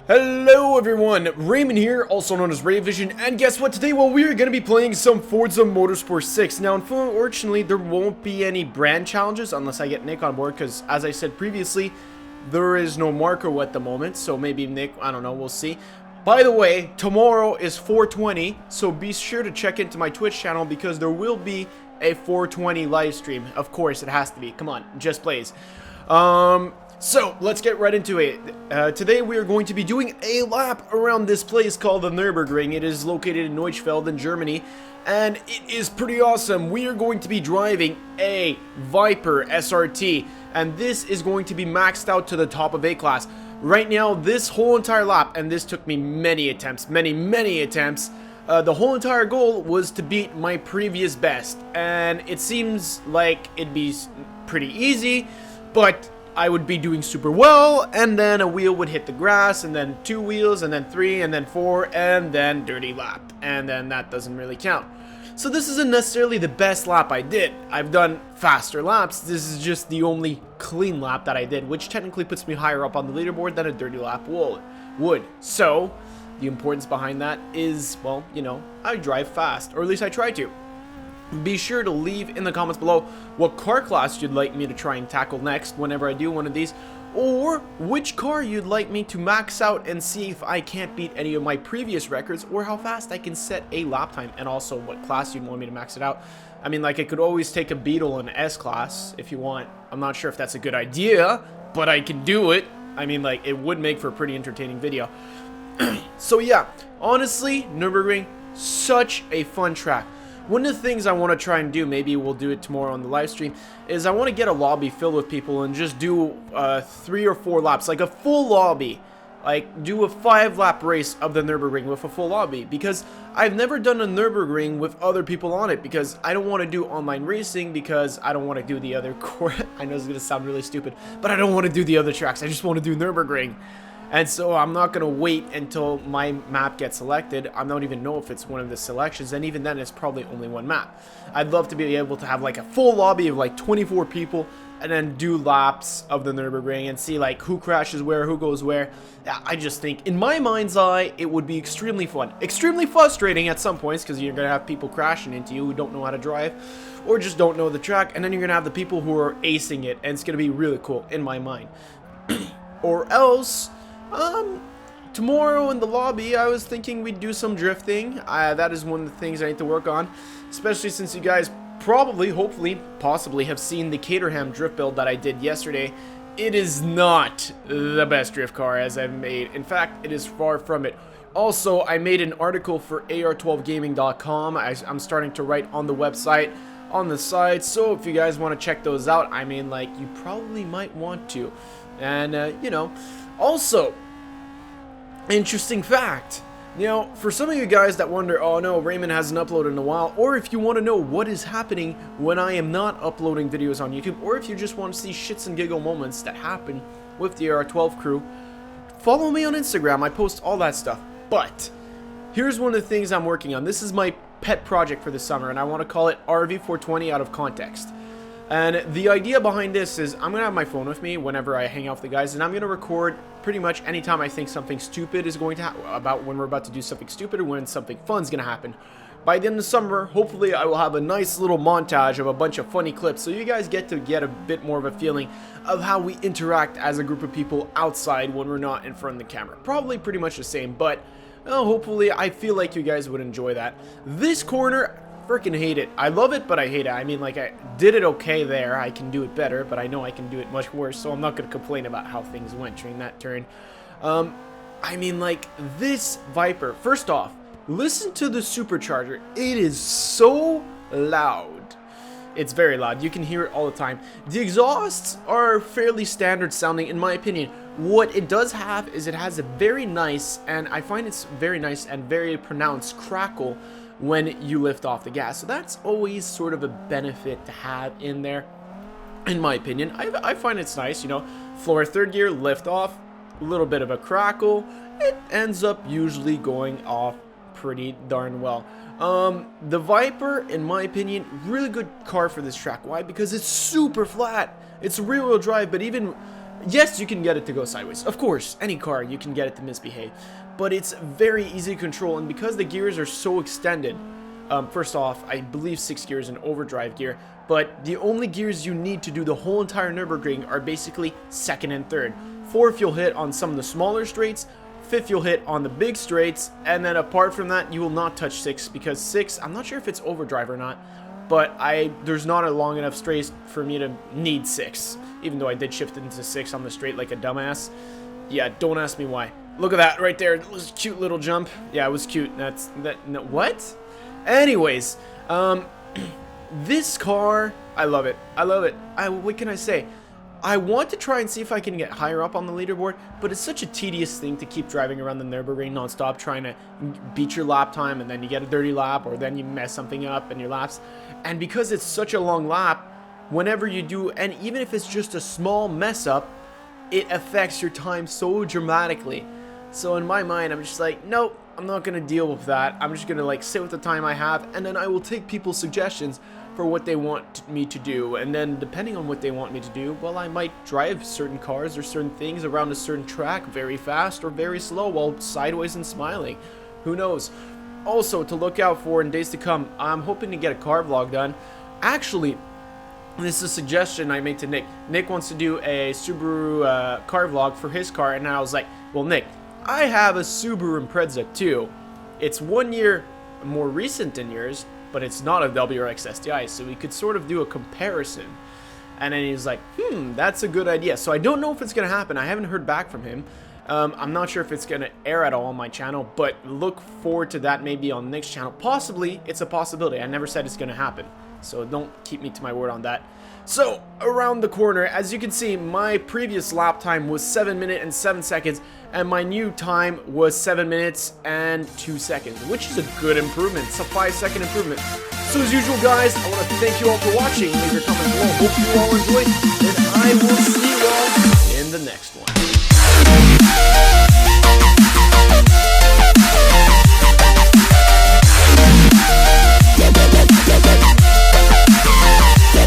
Hello everyone, Raymond here, also known as Ray Vision, and guess what? Today, well, we're going to be playing some Forza Motorsport 6. Now, unfortunately, there won't be any brand challenges unless I get Nick on board, because as I said previously, there is no Marco at the moment, so maybe Nick, I don't know, we'll see. By the way, tomorrow is 420, so be sure to check into my Twitch channel because there will be a 420 live stream. Of course, it has to be. Come on, just plays. So, let's get right into it. Today we are going to be doing a lap around this place called the Nurburgring. It is located in Neuchfeld in Germany, and it is pretty awesome. We are going to be driving a Viper SRT, and this is going to be maxed out to the top of A-Class. Right now, this whole entire lap, and this took me many attempts, many attempts, the whole entire goal was to beat my previous best, and it seems like it'd be pretty easy, but I would be doing super well, and then a wheel would hit the grass, and then 2 wheels, and then 3, and then 4, and then dirty lap, and then that doesn't really count. So this isn't necessarily the best lap I did. I've done faster laps. This is just the only clean lap that I did, which technically puts me higher up on the leaderboard than a dirty lap would. So the importance behind that is, well, you know, I drive fast, or at least I try to. Be sure to leave in the comments below what car class you'd like me to try and tackle next whenever I do one of these, or which car you'd like me to max out and see if I can't beat any of my previous records, or how fast I can set a lap time, and also what class you'd want me to max it out. I mean, like, I could always take a Beetle in S class if you want. I'm not sure if that's a good idea, but I can do it. I mean, like, it would make for a pretty entertaining video. So yeah, honestly, Nurburgring, such a fun track. One of the things I want to try and do, maybe we'll do it tomorrow on the live stream, is I want to get a lobby filled with people and just do 3 or 4 laps, like a full lobby. Like, do a 5-lap race of the Nurburgring with a full lobby, because I've never done a Nurburgring with other people on it, because I don't want to do online racing, because I don't want to do the other I know it's going to sound really stupid, but I don't want to do the other tracks. I just want to do Nurburgring. And so I'm not going to wait until my map gets selected. I don't even know if it's one of the selections, and even then it's probably only one map. I'd love to be able to have like a full lobby of like 24 people and then do laps of the Nürburgring and see like who crashes where, who goes where. I just think, in my mind's eye, it would be extremely fun. Extremely frustrating at some points, because you're going to have people crashing into you who don't know how to drive or just don't know the track, and then you're going to have the people who are acing it, and it's going to be really cool in my mind. Or else, tomorrow in the lobby, I was thinking we'd do some drifting. That is one of the things I need to work on, especially since you guys probably, hopefully, possibly have seen the Caterham drift build that I did yesterday. It is not the best drift car as I've made. In fact, it is far from it. Also, I made an article for ar12gaming.com. I'm starting to write on the website, on the site, so if you guys want to check those out, I mean, like, you probably might want to. And, you know, also, interesting fact, you know, for some of you guys that wonder, oh no, Raymond hasn't uploaded in a while, or if you want to know what is happening when I am not uploading videos on YouTube, or if you just want to see shits and giggle moments that happen with the AR12 crew, follow me on Instagram. I post all that stuff. But here's one of the things I'm working on. This is my pet project for the summer, and I want to call it RV420 out of context. And the idea behind this is I'm going to have my phone with me whenever I hang out with the guys, and I'm going to record pretty much anytime I think something stupid is going to happen, about when we're about to do something stupid or when something fun is going to happen. By the end of the summer, hopefully I will have a nice little montage of a bunch of funny clips, so you guys get to get a bit more of a feeling of how we interact as a group of people outside when we're not in front of the camera. Probably pretty much the same, but hopefully I feel like you guys would enjoy that. This corner, freaking hate it. I love it, but I hate it. I mean, like, I did it okay there. I can do it better, but I know I can do it much worse, so I'm not going to complain about how things went during that turn. I mean, like, this Viper, first off, listen to the supercharger. It is so loud. It's very loud. You can hear it all the time. The exhausts are fairly standard sounding, in my opinion. What it does have is it has a very nice, and I find it's very nice and very pronounced crackle when you lift off the gas. So that's always sort of a benefit to have in there, in my opinion. I find it's nice, you know, floor third gear, lift off, a little bit of a crackle. It ends up usually going off pretty darn well. The Viper, in my opinion, really good car for this track. Why? Because it's super flat. It's rear-wheel drive, but even Yes, you can get it to go sideways. Of course, any car, you can get it to misbehave. But it's very easy to control, and because the gears are so extended, first off, I believe 6 gears in overdrive gear, but the only gears you need to do the whole entire Nurburgring are basically 2nd and 3rd. 4th you'll hit on some of the smaller straights, 5th you'll hit on the big straights, and then apart from that, you will not touch 6, because 6, I'm not sure if it's overdrive or not, but there's not a long enough straight for me to need 6, even though I did shift into 6 on the straight like a dumbass. Yeah, don't ask me why. Look at that right there. It was a cute little jump. Yeah, it was cute. No, what? Anyways, this car, I love it. I love it. What can I say? I want to try and see if I can get higher up on the leaderboard, but it's such a tedious thing to keep driving around the Nurburgring nonstop, trying to beat your lap time, and then you get a dirty lap, or then you mess something up in your laps. And because it's such a long lap, whenever you do, and even if it's just a small mess up, it affects your time so dramatically. So in my mind, I'm just like, nope, I'm not going to deal with that. I'm just going to like sit with the time I have, and then I will take people's suggestions for what they want me to do. And then depending on what they want me to do, well, I might drive certain cars or certain things around a certain track very fast or very slow while sideways and smiling. Who knows? Also, to look out for in days to come, I'm hoping to get a car vlog done. Actually, this is a suggestion I made to Nick. Nick wants to do a Subaru car vlog for his car, and I was like, well, Nick, I have a Subaru Impreza too. It's 1 year more recent than yours, but it's not a WRX STI, so we could sort of do a comparison. And then he's like, that's a good idea. So I don't know if it's going to happen. I haven't heard back from him. I'm not sure if it's going to air at all on my channel, but look forward to that maybe on Nick's channel. Possibly, it's a possibility. I never said it's going to happen, so don't keep me to my word on that. So, around the corner, as you can see, my previous lap time was 7 minutes and 7 seconds, and my new time was 7 minutes and 2 seconds, which is a good improvement. It's a 5-second improvement. So as usual, guys, I want to thank you all for watching. Leave your comments below. Hope you all enjoyed, and I will see you all in the next one.